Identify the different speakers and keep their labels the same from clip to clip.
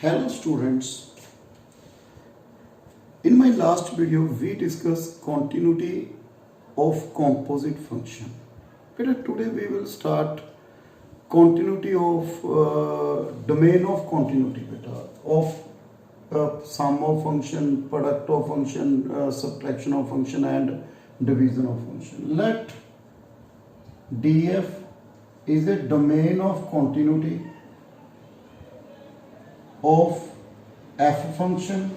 Speaker 1: Hello students, in my last video we discussed continuity of composite function. But today we will start continuity of domain of continuity of sum of function, product of function, subtraction of function and division of function. Let df is a domain of continuity of f function,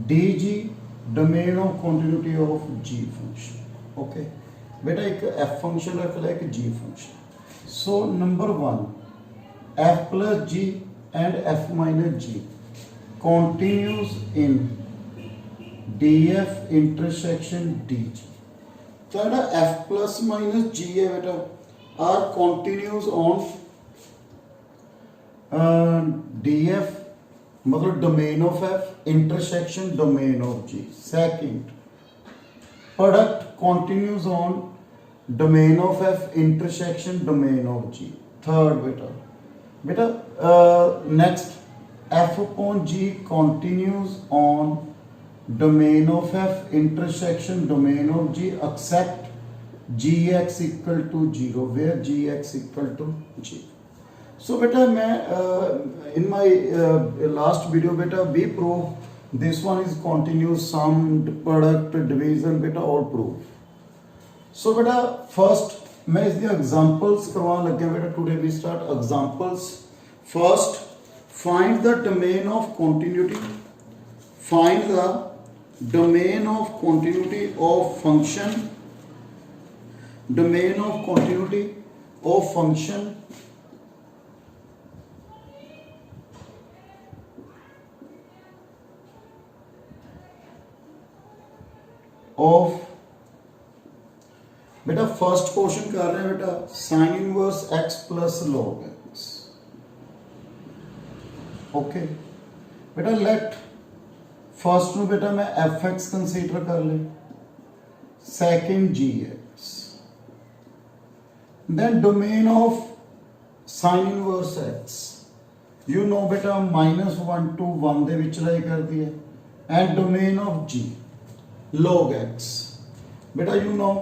Speaker 1: dg domain of continuity of g function. Okay, बेटा एक f function रख ला एक g function. So number one, f plus g and f minus g continues in df intersection dg. तो बेटा f plus minus g है बेटा are continues on df मतलब domain of f intersection domain of g. Second, product continues on domain of f intersection domain of g. Third, beta next, f upon g continues on domain of f intersection domain of g except gx equal to 0 where gx equal to g. So beta मैं in my last video beta we prove this one is continuous sum product division beta all prove. So beta first मैं इसके examples करवाने लगे beta today we start examples. First find the domain of continuity. Find the domain of continuity of function. Domain of continuity of function of बेटा first question कर रहे हैं बेटा sine inverse x plus log x. Okay बेटा let first नु बेटा मैं fx consider कर ले, second gx, then domain of sine inverse x you know बेटा -1 to 1 ਦੇ ਵਿੱਚ ਲਾਈ ਕਰਦੀ ਹੈ and domain of g log x beta you know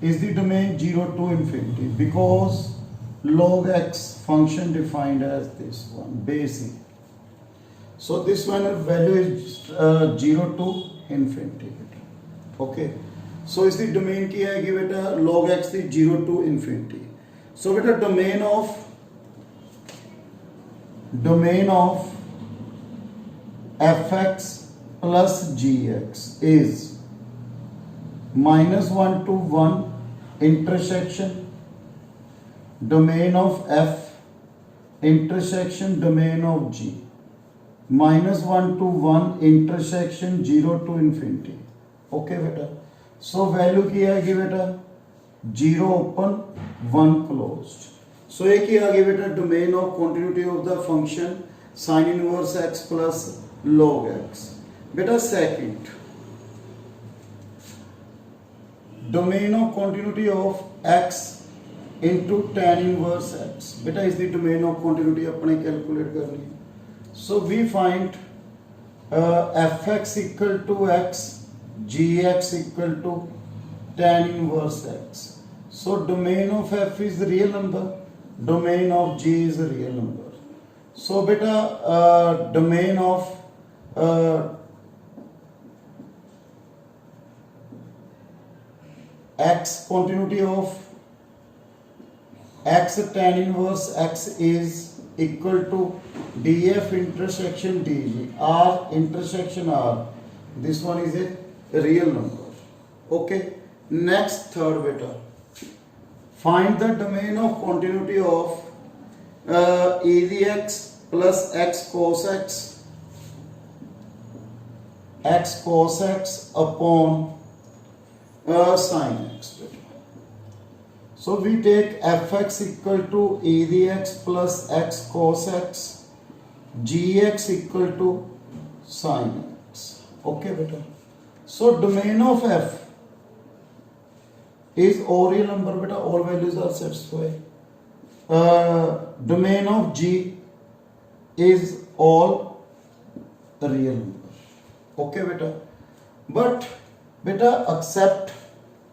Speaker 1: is the domain 0 to infinity because log x function defined as this one basic. So this one value is 0 to infinity beta. Okay, so is the domain की है कि बेटा log x is 0 to infinity. So beta domain of fx plus gx is -1 to 1 intersection domain of f intersection domain of g, -1 to 1 intersection 0 to infinity. Okay beta, so value की आएगी बेटा 0 open 1 closed. So एक ही आगे बेटा domain of continuity of the function sin inverse x plus log x. बेटा second, domain of continuity of x into tan inverse x beta is the domain of continuity अपने calculate करनी है. So we find fx equal to x, gx equal to tan inverse x. So domain of f is the real number, domain of g is the real number. So beta domain of x continuity of x tan inverse x is equal to df intersection dg r intersection r. This one is a real number. Okay, next third beta find the domain of continuity of e dx plus x cos x upon sin x. So we take fx equal to e dx plus x cos x, gx equal to sin x. Okay beta, so domain of f is all real number beta, all values are satisfied. domain of G is all real number. Okay beta, but beta accept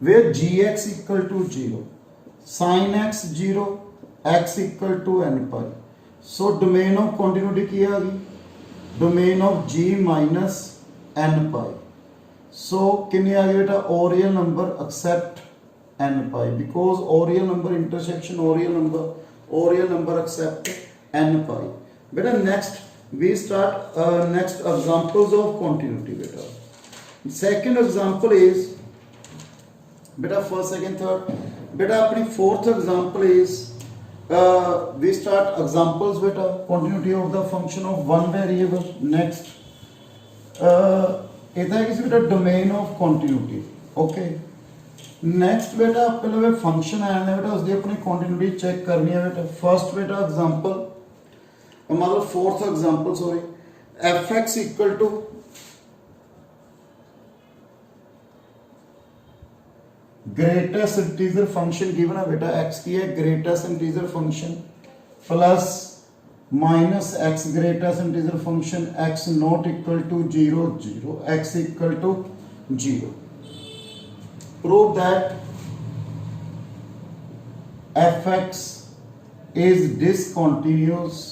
Speaker 1: where gx equal to 0, sin x 0, x equal to n pi. So domain of continuity की आ गई, domain of G minus n pi. So कितनी आ गई बेटा, all real number accept n pi, because all real number intersection all real number accept n pi. Beta next we start next examples of continuity. Beta second example is beta first second third. Beta अपनी fourth example is we start examples beta continuity of the function of one variable. Next इतना है किसी बेटा domain of continuity. Okay, next बेटा पहले वे function आया है बेटा, उसकी अपनी continuity चेक करनी है बेटा. First बेटा example, मतलब fourth example sorry, fx equal to greatest integer function given है बेटा, x की है greatest integer function plus minus x greatest integer function x not equal to 0 0 x equal to 0. Prove that fx is discontinuous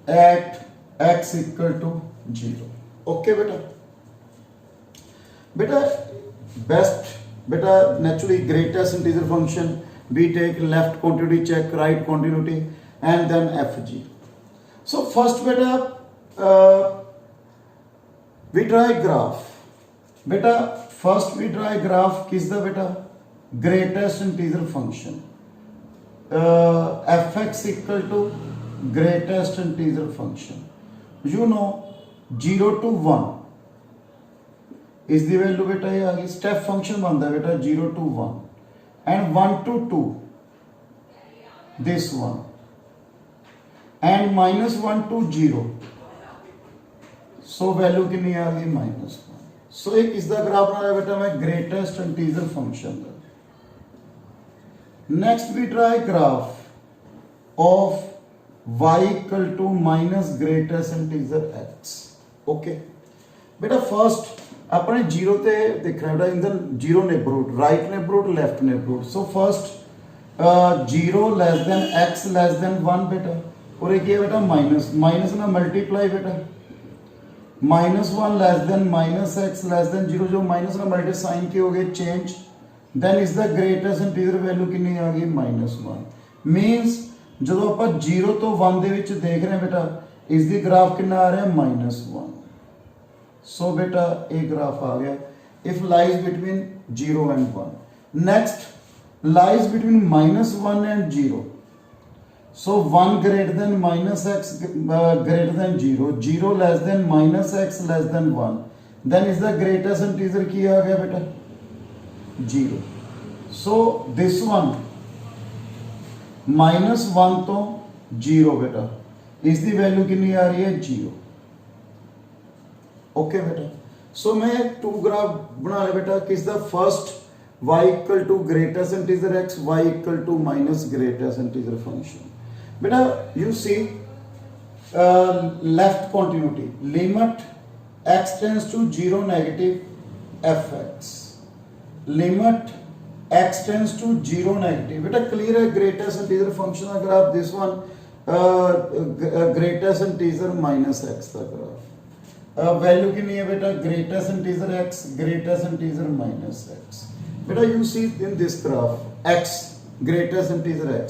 Speaker 1: at x equal to 0. Okay beta, beta best beta naturally greatest integer function we take left continuity check, right continuity, and then fg. So first beta we draw a graph. Beta first we draw a graph किस दा बेटा, greatest integer function fx equal to greatest integer function. You know 0 to 1 is the value बेटा, ये आ गई step function बनता है बेटा 0 to 1 and 1 to 2 this one and minus 1 to 0. So value कितनी आ गई minus 1. So एक इसका ग्राफ बना रहा है बेटा मैं greatest integer function का. Next we try graph of y equal to minus greatest integer x. Okay बेटा first अपने जीरो ते देख रहा है इधर zero neighbourhood, right neighbourhood, left neighbourhood. So first zero less than x less than 1 बेटा, और एक ये बेटा माइनस माइनस ना मल्टीप्लाई बेटा, minus 1 less than minus x less than 0, जो माइनस ना मल्टी साइन के हो गए change, then is the greatest integer value कितनी आ गई -1. मींस जो आप 0 तो 1 ਦੇ ਵਿੱਚ देख रहे हैं बेटा, इस दी ग्राफ कितना आ रहा है -1. So beta a graph आ गया if lies between 0 and 1. Next lies between -1 and 0. So 1 greater than minus x greater than 0, 0 less than minus x less than 1. Then is the greatest integer की आ गया बेटा 0. So this one -1 तो 0 बेटा, इसकी value कितनी आ रही है 0. ओके बेटा, सो मैं टू ग्राफ बना लिया बेटा, किस the first y equal to greatest integer x, y equal to minus greatest integer function. बेटा you see left continuity limit x tends to 0 negative fx, limit x tends to 0 negative. बेटा clear है greatest integer function का graph, this one greatest integer minus x का graph. Value की नहीं है बेटा greatest integer x, greatest integer minus x. बेटा you see in this graph x greatest integer x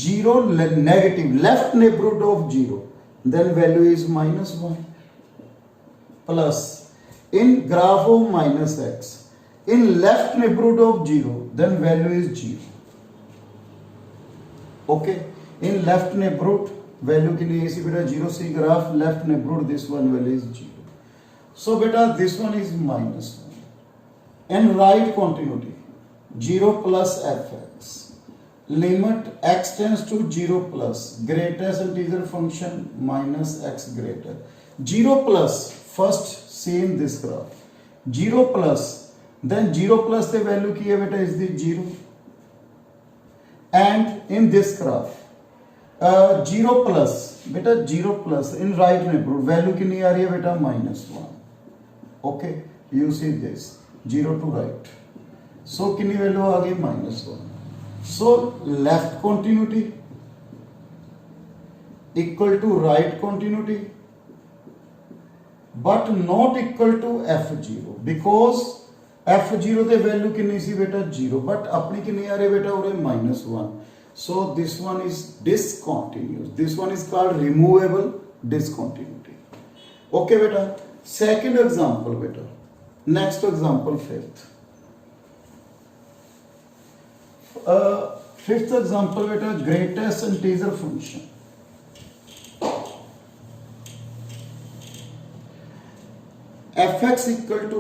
Speaker 1: 0 negative left neighbourhood of 0, then value is -1 plus in graph of minus x in left neighbourhood of 0, then value is 0. Okay, in left neighbourhood value के लिए इसी बेटा 0 see graph left neighbourhood this one value is 0. So बेटा this one is -1 and right continuity 0 plus fx limit x tends to 0 plus greatest integer function minus x greater 0 plus first see in this graph 0 plus then 0 plus the value की है बेटा is the 0 and in this graph 0 plus बेटा 0 plus in right neighborhood value कितनी आ रही है बेटा -1. Okay you see this 0 to right. So कितनी वैल्यू आ गई -1. So left continuity equal to right continuity but not equal to F0 because F0 the value कितनी सी बेटा 0 बट अपनी कितनी आ रही बेटा उरे -1. so this one is discontinuous. this one is called removable discontinuity. okay बेटा second example बेटा next example fifth. fifth example बेटा greatest integer function. fx equal to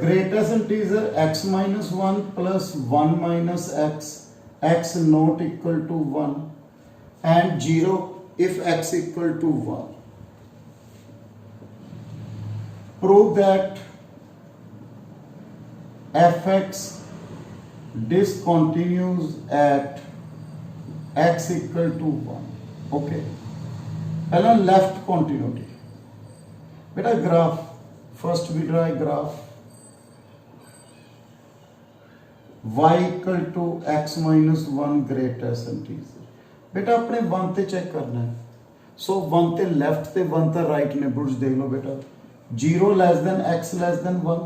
Speaker 1: greatest integer x minus 1 plus 1 minus x not equal to 1 and 0 if x equal to 1. Prove that fx discontinues at x equal to 1. okay पहला left continuity बेटा graph first we draw a graph y equal to x minus 1 greatest integer. बेटा अपने 1 ते check करना है. सो 1 ते left ते 1 ते राइट ने बुर्ज देख लो बेटा 0 less than x less than 1.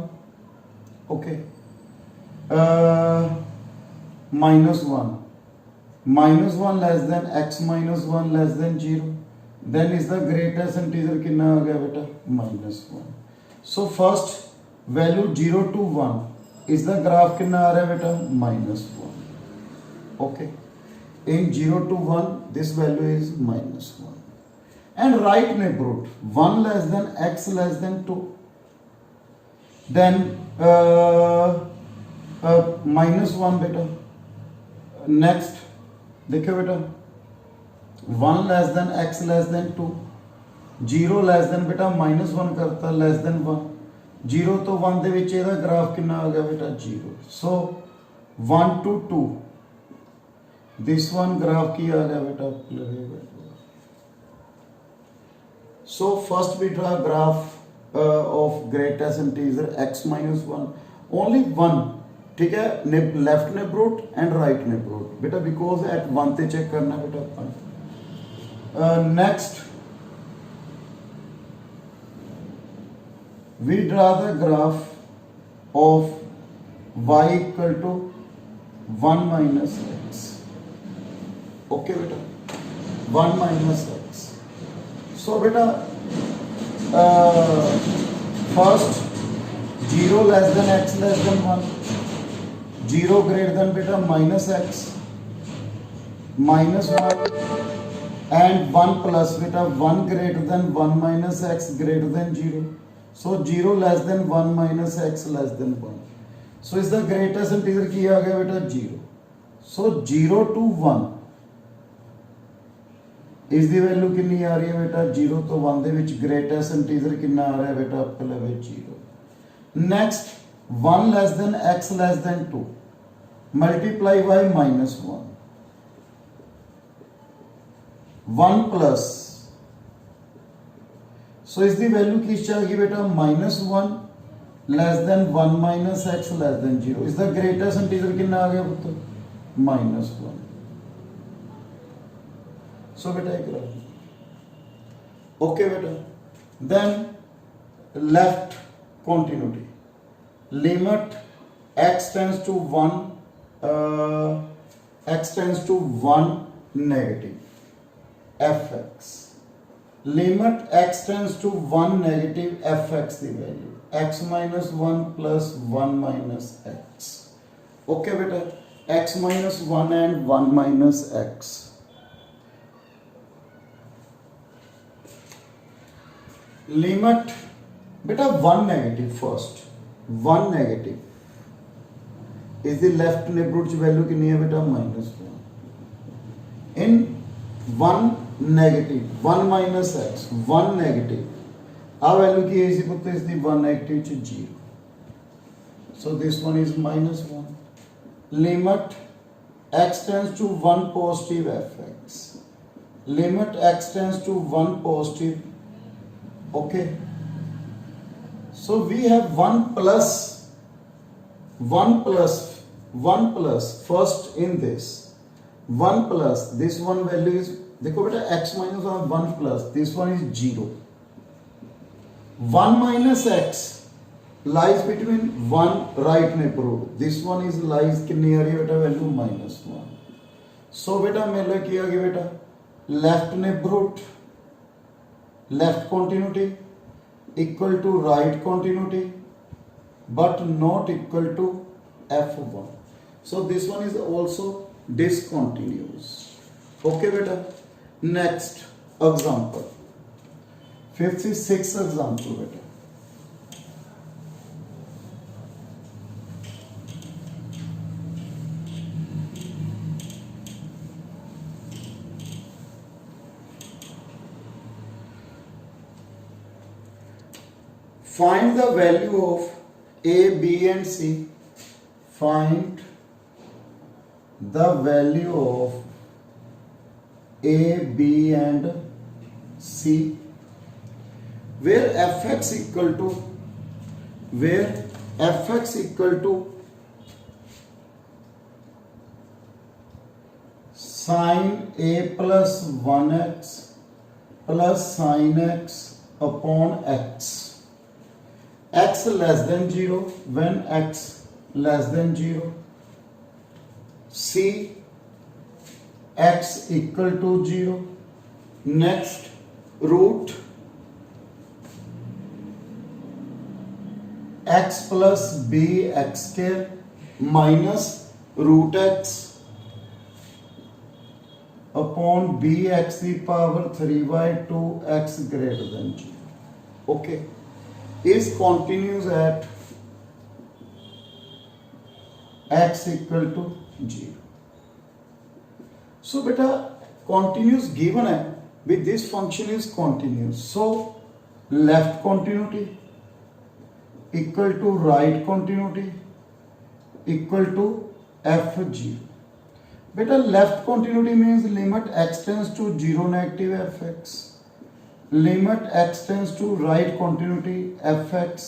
Speaker 1: Okay -1 less than x minus 1 less than 0 then is the greatest integer कितना आ गया बेटा -1. So first value 0 to 1 is the graph कितना आ रहा है बेटा -1. Okay in 0 to 1 this value is -1 and right neighborhood 1 less than x less than 2 then -1 बेटा next देखो बेटा 1 less than x less than 2 0 less than बेटा -1 करता less than 1 0 तो 1 ਦੇ ਵਿੱਚ ਇਹਦਾ ਗ੍ਰਾਫ ਕਿੰਨਾ ਆ ਗਿਆ ਬੇਟਾ 0. so 1 to 2 this one graph की आ गया बेटा so first we draw graph of greatest integer x minus 1 only one ठीक है लेफ्ट नेबरूट एंड राइट नेबरूट बेटा बिकॉज एट 1 ते चेक करना बेटा. Next we draw the graph of y equal to 1 minus x. okay beta 1 minus x. so beta first 0 less than x less than 1 0 greater than beta minus x minus 1 and 1 plus beta 1 greater than 1 minus x greater than 0. so 0 less than 1 minus x less than 1. so is the greatest integer की आ गया बेटा 0. so 0 to 1 is the value कितनी आ रही है बेटा 0 तो 1 ਦੇ ਵਿੱਚ greatest integer कितना आ रहा है बेटा आपके लिए 0. next 1 less than x less than 2 multiply by minus 1 1 plus so is the value किस आएगी बेटा minus 1 less than 1 minus x less than 0 is the greatest integer कितना आ गया पुत्र minus 1. so बेटा एक okay बेटा then left continuity limit x tends to 1 x tends to 1 negative fx limit x tends to 1 negative fx the value x minus 1 plus 1 minus x. okay बेटा x minus 1 and 1 minus x. limit बेटा 1 negative first 1 negative is the left neighborhood value कितनी है बेटा -1 in 1 negative 1 minus x 1 negative uh value की है इसी पुत्र इस दी 1 negative च 0 So this one is minus 1. Limit x tends to 1 positive fx. Limit x tends to 1 positive. Okay. So we have 1 plus first in this 1 plus this one value is, देखो बेटा x minus 1 plus this one is 0. 1 minus x lies between 1 right neighborhood. This one is lies कितनी आ रही है बेटा value -1. So बेटा मेरे किया गया बेटा left neighborhood, left continuity equal to right continuity but not equal to f1. So this one is also discontinuous. Okay beta. Next example, 56th example beta. Find the value of a, b and c. Find the value of a, b and c where fx equal to sin a plus 1x plus sin x upon x. X less than 0 when x less than 0. C x equal to 0. Next, root x plus b x square minus root x upon b x the power 3 by 2 x greater than 0. Okay. Is continuous at x equal to 0. So beta continuous given है with this function is continuous. So left continuity equal to right continuity equal to f0. Beta left continuity means limit x tends to 0 negative fx. Limit x tends to right continuity fx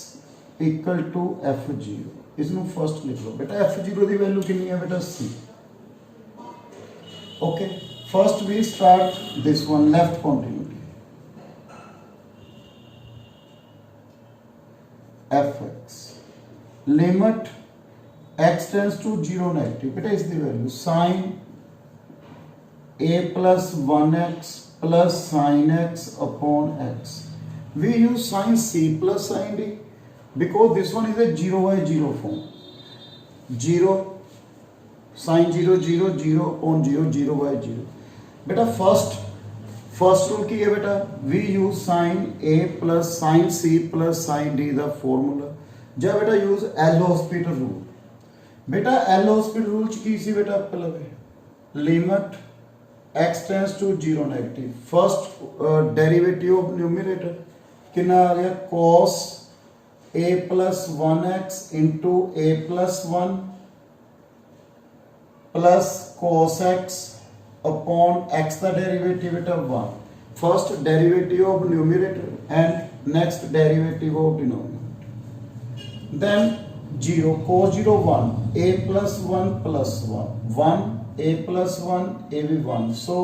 Speaker 1: equal to f0. इसमें first लिख लो बेटा f0 की value कितनी है बेटा c. Okay first we start this one left continuity fx. Limit x tends to 0 negative बेटा is the value sin a plus 1x plus sin x upon x. We use sin c plus sin d because this one is a 0 by 0 form. 0 sin 0 0 0 upon 0 0 by 0. बेटा first rule की है बेटा we use sin a plus sin c plus sin d the formula. जब बेटा use L'Hospital rule. बेटा L'Hospital rule की सी बेटा पहले limit x tends to 0 negative. First derivative of numerator कितना आ गया cos a plus 1x into a plus 1 plus cos x upon x the derivative at 1. First derivative of numerator and next derivative of denominator. Then 0 cos 0 1 a plus 1 plus 1 1 a plus 1 ab1 so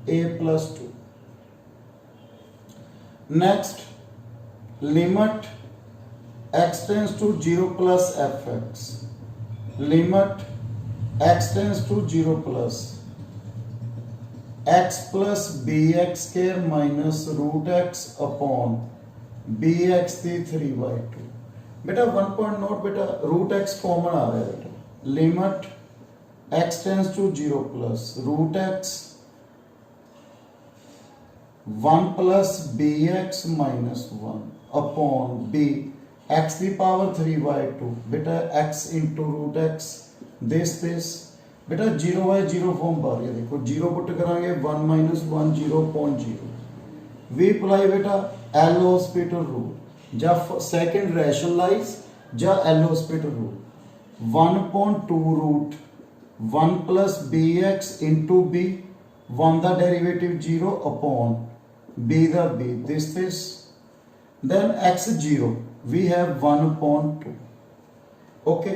Speaker 1: a plus 2. Next limit x tends to 0 plus fx. Limit x tends to 0 plus x plus bx square minus root x upon bx the 3 by 2. बेटा 1 point note बेटा root x common आ रहा है बेटा. Limit x tends to 0 plus root x 1 plus bx minus 1 upon b x the power 3 by 2 बेटा x into root x this बेटा 0 by 0 form पा रही है. देखो 0 पुट करांगे 1 minus 1 0.0. we apply बेटा L'Hospital rule. जब सेकंड रैशनलाइज ਜਾਂ L'Hospital rule 1/2 root 1 plus bx into b 1 ਦਾ ਡੈਰੀਵੇਟਿਵ 0 upon b ਦਾ b this then x0 we have 1/2 okay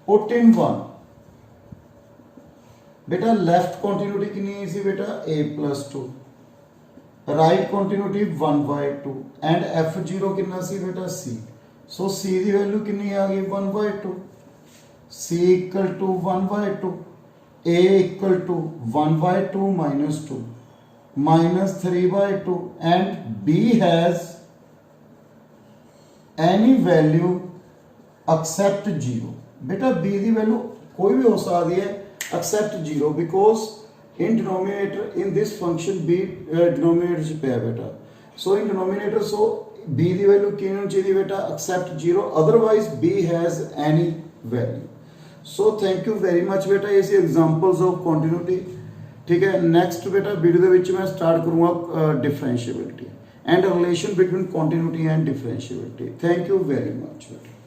Speaker 1: put in 1 बेटा लेफ्ट कॉन्टिन्यूटी कितनी सी बेटा a plus 2 right continuity 1/2 and f0 कितना सी बेटा c सो c की value कितनी आ गई 1/2 c equal to 1/2 a equal to 1/2 minus 2 minus 3/2 and b has any value except 0 बेटा b की वैल्यू कोई भी हो सकती है except 0 because in denominator in this function b denominator च पे बेटा so in denominator so b की वैल्यू कितनी होनी चाहिए बेटा except 0 otherwise b has any value so thank you very much बेटा ये examples of continuity ठीक है नेक्स्ट बेटा वीडियो ਦੇ ਵਿੱਚ मैं स्टार्ट करूँगा differentiability and relation between continuity and differentiability thank you very much बेटा